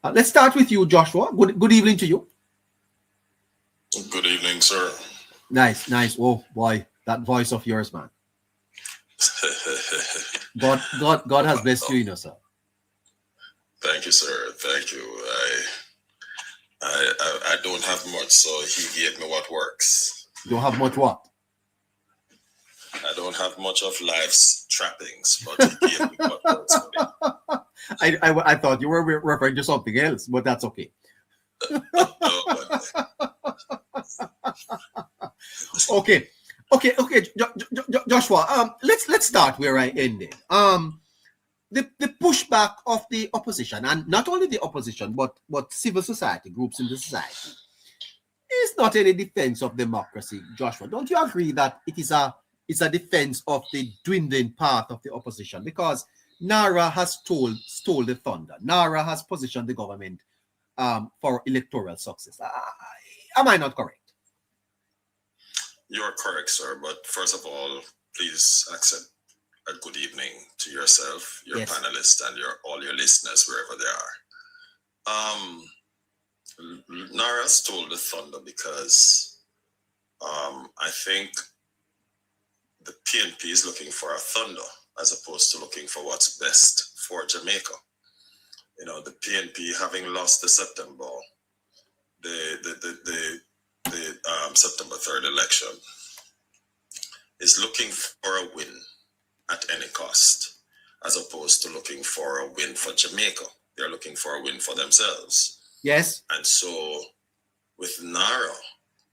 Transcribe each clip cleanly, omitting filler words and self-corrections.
Let's start with you, Joshua. Good evening to you. Good evening, sir. Nice, nice. Oh boy, that voice of yours, man. God has blessed you, Well, sir. thank you, sir. Thank you. I don't have much, so he gave me what works. You don't have much what? I don't have much of life's trappings, but he gave me what works for me. I thought you were referring to something else, but that's okay. No, but Okay, okay. Joshua, let's start where I ended. The pushback of the opposition, and not only the opposition, but civil society groups in the society, is not any defense of democracy, Joshua. Don't you agree that it's a defense of the dwindling path of the opposition? Because Nara has stole the thunder. Nara has positioned the government for electoral success. Am I not correct? you are correct, sir. But first of all, please accept a good evening to yourself, your Yes. panelists, and all your listeners wherever they are. Um, Nara stole the thunder because I think the PNP is looking for a thunder as opposed to looking for what's best for Jamaica. The PNP having lost the September 3rd election is looking for a win at any cost, as opposed to looking for a win for Jamaica. They're looking for a win for themselves. Yes. And so with Nara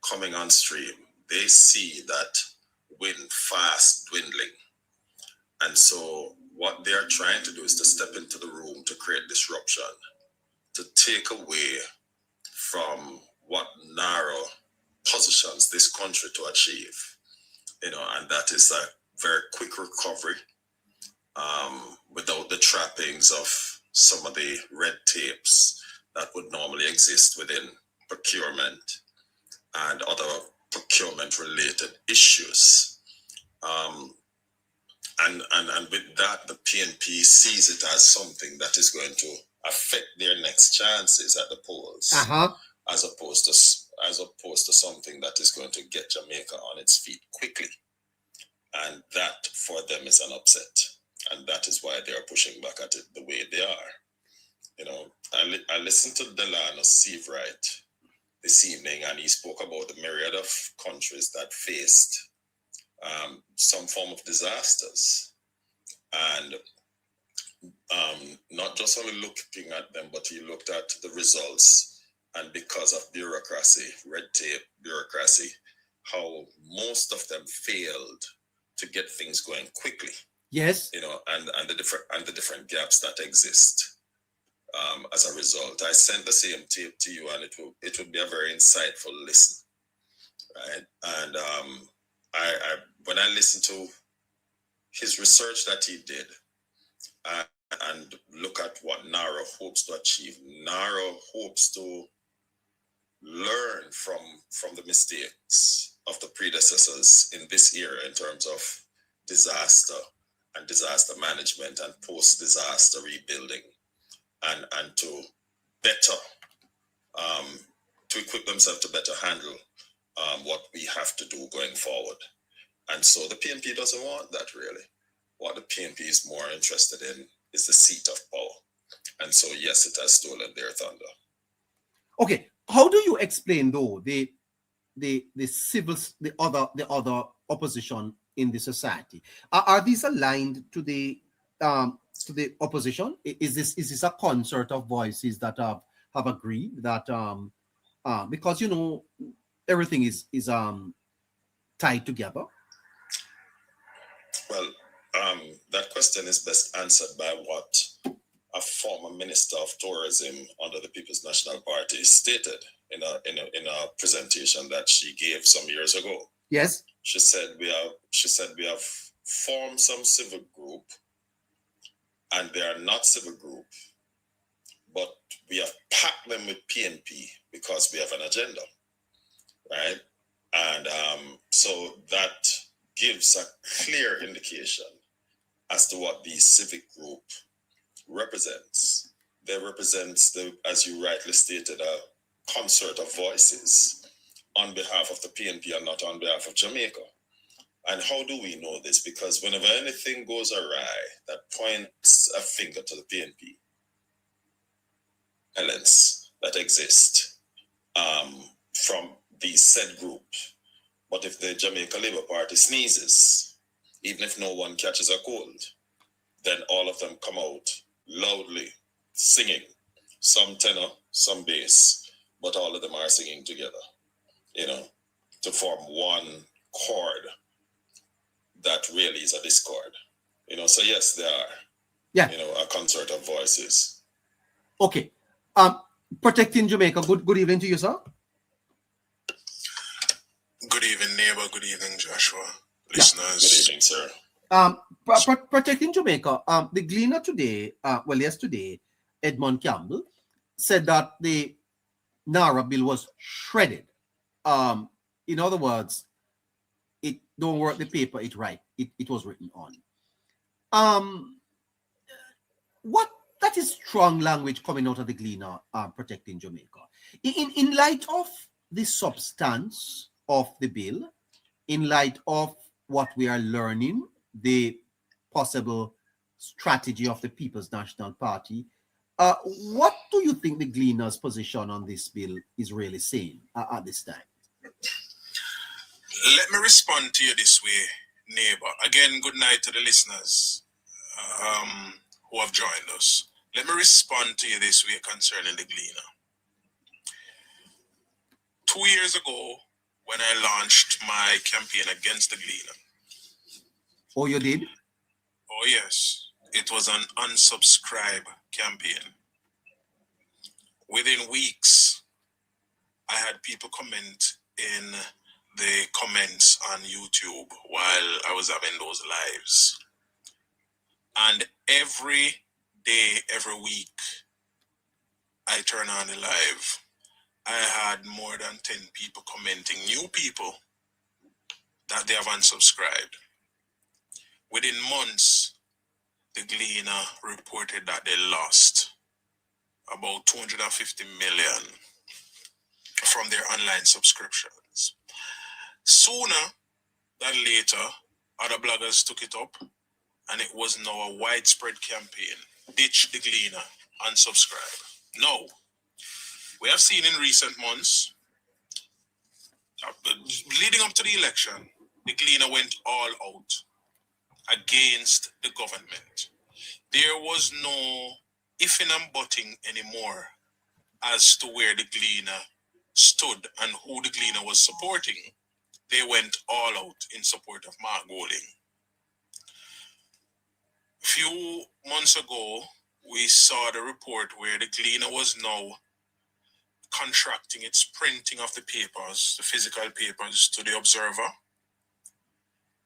coming on stream, they see that win fast dwindling. And so what they're trying to do is to step into the room to create disruption, to take away from what Nara positions this country to achieve, and that is a very quick recovery without the trappings of some of the red tapes that would normally exist within procurement and other procurement related issues. Um, and with that, the PNP sees it as something that is going to affect their next chances at the polls, as opposed to something that is going to get Jamaica on its feet quickly. And that for them is an upset, and that is why they are pushing back at it the way they are. I listened to Delano Seavright this evening, and he spoke about the myriad of countries that faced some form of disasters, and not just only looking at them, but he looked at the results. And because of bureaucracy, red tape, bureaucracy, how most of them failed to get things going quickly. Yes. And the different gaps that exist as a result. I sent the same tape to you, and it would be a very insightful listen, right? And I when I listened to his research that he did, and look at what Nara hopes to achieve. Nara hopes to learn from the mistakes of the predecessors in this era in terms of disaster and disaster management and post-disaster rebuilding, and to better to equip themselves to better handle what we have to do going forward. And so the PNP doesn't want that, really. What the PNP is more interested in is the seat of power. And so, yes, it has stolen their thunder. Okay. How do you explain though the civils, the other opposition in the society? Are these aligned to the opposition? Is this a concert of voices that have agreed that because everything is tied together? Well, that question is best answered by what a former minister of tourism under the People's National Party stated in a presentation that she gave some years ago. Yes. She said we have formed some civil group, and they are not civil group, but we have packed them with PNP because we have an agenda, right? And so that gives a clear indication as to what the civic group represents. they represent as you rightly stated, a concert of voices on behalf of the PNP and not on behalf of Jamaica. And how do we know this? Because whenever anything goes awry, that points a finger to the PNP. Elements that exist from the said group. But if the Jamaica Labour Party sneezes, even if no one catches a cold, then all of them come out loudly singing, some tenor, some bass, but all of them are singing together, to form one chord that really is a discord. So yes, there are, yeah, a concert of voices. Okay. Protecting Jamaica, good evening to you, sir. Good evening, neighbor. Good evening, Joshua. Listeners. Good evening, sir. Protecting Jamaica, the Gleaner today, yesterday, Edmund Campbell said that the NARA bill was shredded. In other words, it don't work the paper it right. It was written on. What that is strong language coming out of the Gleaner protecting Jamaica. In light of the substance of the bill, in light of what we are learning, the possible strategy of the People's National Party, what do you think the Gleaner's position on this bill is really saying at this time? Let me respond to you this way, neighbor. Again, good night to the listeners who have joined us. Let me respond to you this way concerning the Gleaner. 2 years ago, when I launched my campaign against the Gleaner. Oh, you did? Oh, yes. It was an unsubscribe campaign. Within weeks, I had people comment in the comments on YouTube while I was having those lives. And every day, every week, I turn on the live. I had more than 10 people commenting, new people, that they have unsubscribed. Within months, the Gleaner reported that they lost about 250 million from their online subscriptions. Sooner than later, other bloggers took it up, and it was now a widespread campaign. Ditch the Gleaner, unsubscribe. Now, we have seen in recent months, leading up to the election, the Gleaner went all out against the government. There was no ifing and butting anymore as to where the Gleaner stood and who the Gleaner was supporting. They went all out in support of Mark Golding. A few months ago, we saw the report where the Gleaner was now contracting its printing of the papers, the physical papers, to the Observer.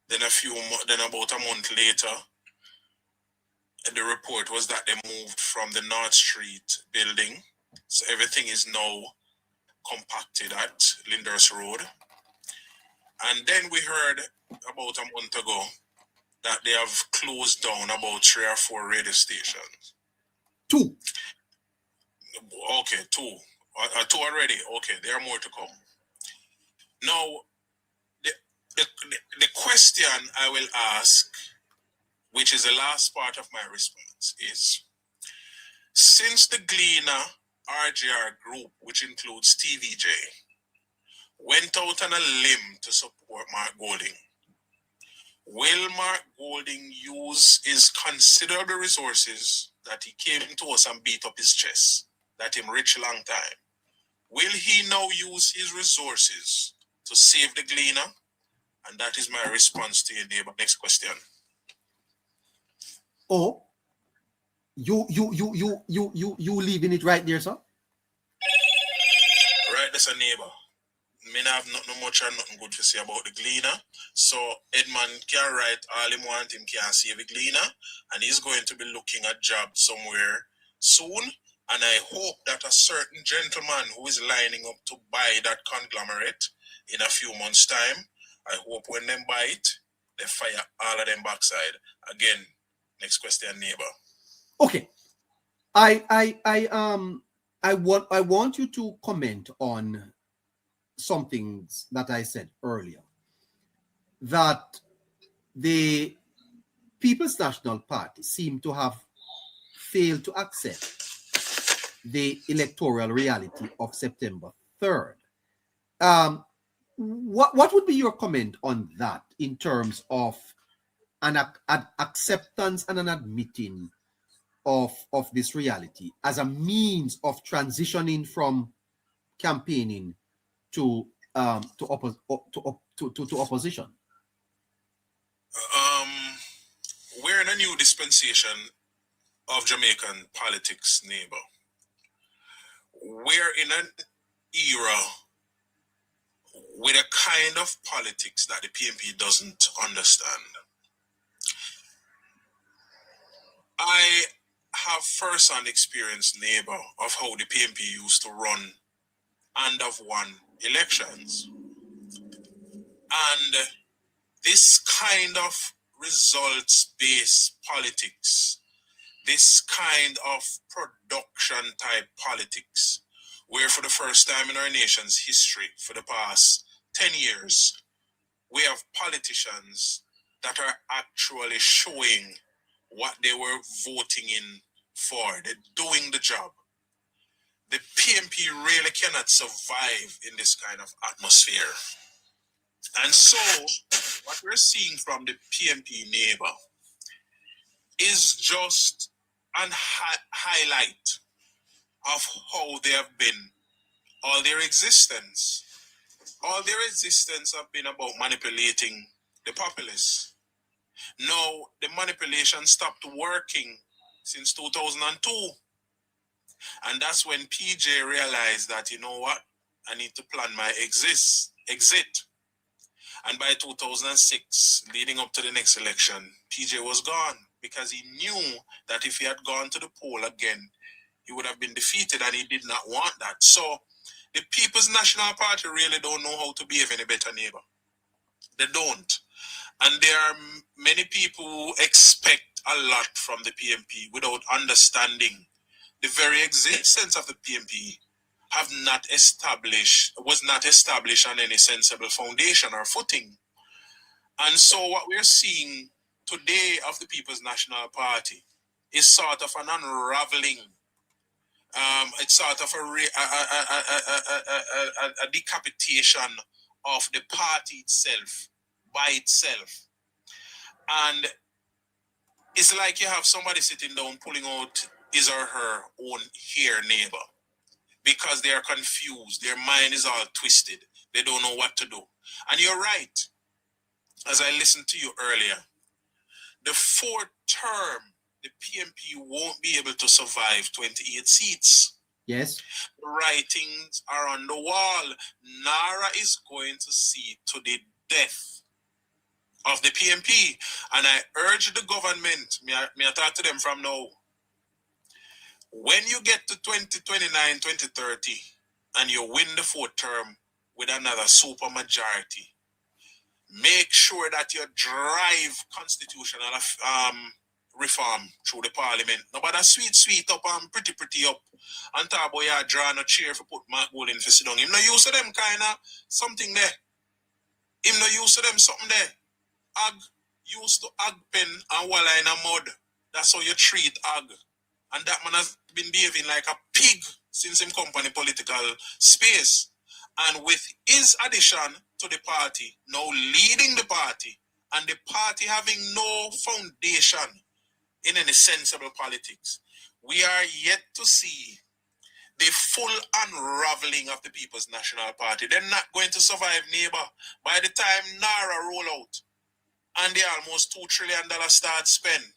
Then about a month later, the report was that they moved from the North Street building. So everything is now compacted at Lyndhurst Road. And then we heard about a month ago that they have closed down about 3 or 4 radio stations. 2. Okay, 2. 2 already. Okay, there are more to come. Now, the question I will ask, which is the last part of my response, is since the Gleaner RGR group, which includes TVJ, went out on a limb to support Mark Golding, will Mark Golding use his considerable resources that he came to us and beat up his chest, that him rich long time? Will he now use his resources to save the Gleaner? And that is my response to your neighbor. Next question. Oh, you leaving it right there, sir? Right, that's a neighbor. Me not have nothing much and nothing good to say about the Gleaner. So Edmund can write all he want, him can save the Gleaner, and he's going to be looking at jobs somewhere soon. And I hope that a certain gentleman who is lining up to buy that conglomerate in a few months' time, I hope when them buy it, they fire all of them backside. Again, next question, neighbor. Okay. I want you to comment on some things that I said earlier, that the People's National Party seem to have failed to accept the electoral reality of September 3rd. What would be your comment on that in terms of an acceptance and an admitting of this reality as a means of transitioning from campaigning to opposition? We're in a new dispensation of Jamaican politics, neighbor. We're in an era with a kind of politics that the PNP doesn't understand. I have first-hand experience, neighbor, of how the PNP used to run and have won elections. And this kind of results-based politics, this kind of production type politics, where for the first time in our nation's history, for the past 10 years, we have politicians that are actually showing what they were voting in for. They're doing the job. The PNP really cannot survive in this kind of atmosphere. And so, what we're seeing from the PNP, neighbor, is just an highlight of how they have been all their existence. All their existence have been about manipulating the populace. Now, the manipulation stopped working since 2002. And that's when PJ realized that, you know what, I need to plan my exit. And by 2006, leading up to the next election, PJ was gone because he knew that if he had gone to the poll again, he would have been defeated, and he did not want that. So the People's National Party really don't know how to behave any better, neighbor. They don't. And there are many people who expect a lot from the PNP without understanding the very existence of the PNP was not established on any sensible foundation or footing. And so what we're seeing today of the People's National Party is sort of an unraveling. It's sort of a decapitation of the party itself by itself. And it's like you have somebody sitting down pulling out his or her own hair, neighbor, because they are confused. Their mind is all twisted. They don't know what to do. And you're right. As I listened to you earlier, the fourth term, the PNP won't be able to survive 28 seats. Yes. The writings are on the wall. Nara is going to see to the death of the PNP. And I urge the government, may I talk to them from now, when you get to 2029, 2030, and you win the fourth term with another super majority, make sure that you drive constitutional reform through the parliament. Nobody sweet up and pretty up. And talk about you draw no chair for put Mark Gold in for sit down. Him no use to them kind of something there. Him no use to them something there. Ag used to ag pen and walla in a mud. That's how you treat ag. And that man has been behaving like a pig since him come from the political space. And with his addition to the party, now leading the party, and the party having no foundation in any sensible politics, we are yet to see the full unraveling of the People's National Party. They're not going to survive, neighbor. By the time Nara roll out and the almost $2 trillion start spend,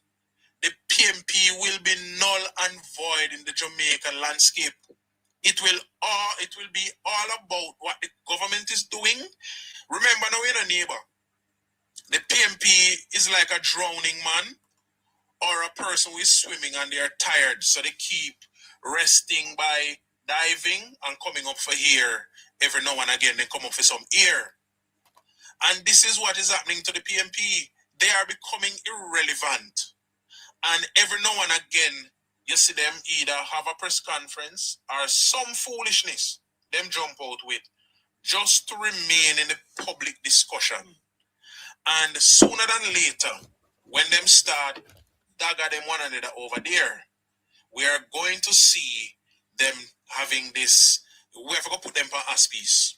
the PNP will be null and void in the Jamaican landscape. It will be all about what the government is doing. Remember now, we're a neighbor. The PNP is like a drowning man or a person who is swimming and they are tired, so they keep resting by diving and coming up for air every now and again. They come up for some air. And this is what is happening to the PNP. They are becoming irrelevant. And every now and again, you see them either have a press conference or some foolishness them jump out with just to remain in the public discussion. And sooner than later, when them start dagger them one another over there, we are going to see them having this. We have to put them on aspies.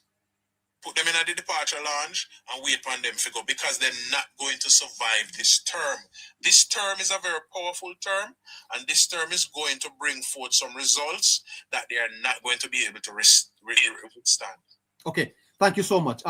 Put them in at the departure lounge and wait for them to go, because they're not going to survive this term. This term is a very powerful term, and this term is going to bring forth some results that they are not going to be able to withstand. Okay, thank you so much.